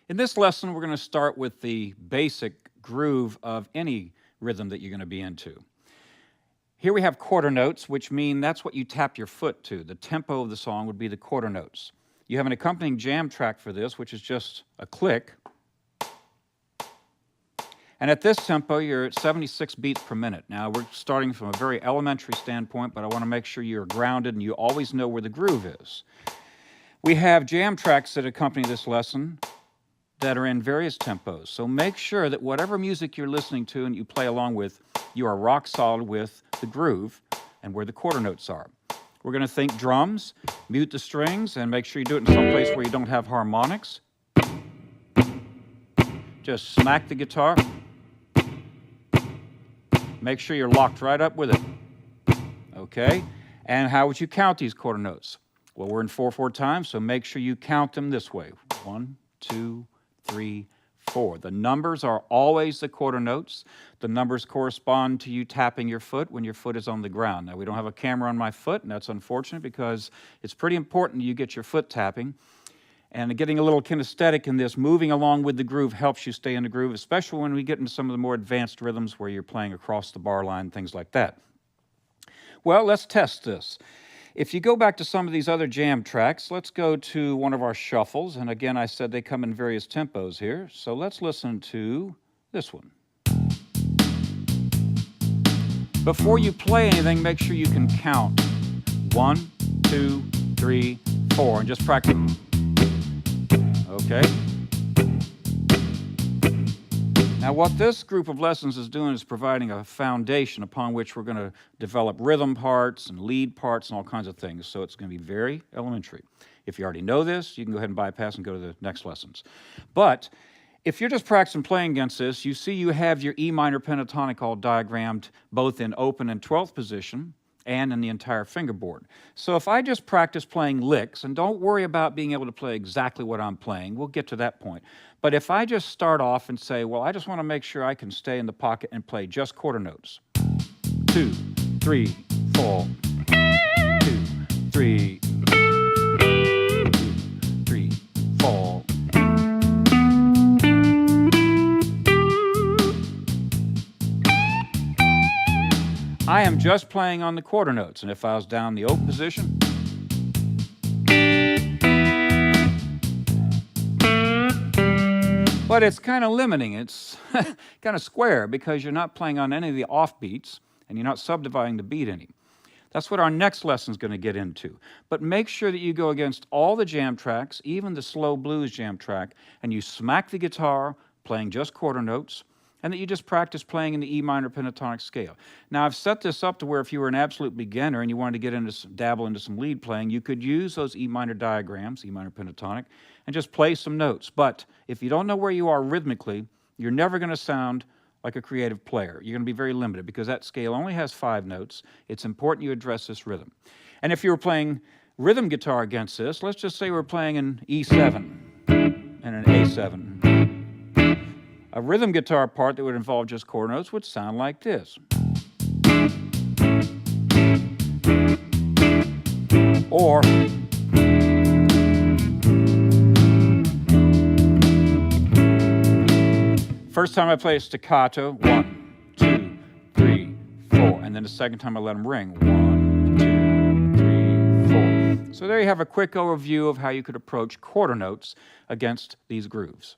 In this lesson, we're going to start with the basic groove of any rhythm that you're going to be into. Here we have quarter notes, which mean that's what you tap your foot to. The tempo of the song would be the quarter notes. You have an accompanying jam track for this, which is just a click. And at this tempo, you're at 76 beats per minute. Now, we're starting from a very elementary standpoint, but I want to make sure you're grounded and you always know where the groove is. We have jam tracks that accompany this lesson that are in various tempos. So make sure that whatever music you're listening to and you play along with, you are rock solid with the groove and where the quarter notes are. We're going to think drums, mute the strings, and make sure you do it in some place where you don't have harmonics. Just smack the guitar. Make sure you're locked right up with it. Okay? And how would you count these quarter notes? Well, we're in 4/4 time, so make sure you count them this way. 1, 2, 3, 4. The numbers are always the quarter notes. The numbers correspond to you tapping your foot when your foot is on the ground. Now, we don't have a camera on my foot, and that's unfortunate because it's pretty important you get your foot tapping. And getting a little kinesthetic in this, moving along with the groove helps you stay in the groove, especially when we get into some of the more advanced rhythms where you're playing across the bar line, things like that. Well, let's test this. If you go back to some of these other jam tracks, let's go to one of our shuffles. And again, I said they come in various tempos here. So let's listen to this one. Before you play anything, make sure you can count 1, 2, 3, 4, and just practice. Okay? Now, what this group of lessons is doing is providing a foundation upon which we're going to develop rhythm parts and lead parts and all kinds of things. So it's going to be very elementary. If you already know this, you can go ahead and bypass and go to the next lessons. But if you're just practicing playing against this, you see you have your E minor pentatonic all diagrammed both in open and 12th position and in the entire fingerboard. So if I just practice playing licks, and don't worry about being able to play exactly what I'm playing, we'll get to that point. But if I just start off and say, well, I just want to make sure I can stay in the pocket and play just quarter notes. 2, 3, 4, 2, 3, 3, 4. I am just playing on the quarter notes, and if I was down the open position, but it's kind of limiting. It's kind of square because you're not playing on any of the off beats, and you're not subdividing the beat any. That's what our next lesson is going to get into. But make sure that you go against all the jam tracks, even the slow blues jam track, and you smack the guitar playing just quarter notes, and that you just practice playing in the E minor pentatonic scale. Now, I've set this up to where if you were an absolute beginner and you wanted to get into dabble into some lead playing, you could use those E minor diagrams, E minor pentatonic, and just play some notes. But if you don't know where you are rhythmically, you're never going to sound like a creative player. You're going to be very limited because that scale only has 5 notes. It's important you address this rhythm. And if you were playing rhythm guitar against this, let's just say we're playing an E7 and an A7. A rhythm guitar part that would involve just quarter notes would sound like this. Or first time I play a staccato, 1, 2, 3, 4, and then the second time I let them ring, 1, 2, 3, 4. So there you have a quick overview of how you could approach quarter notes against these grooves.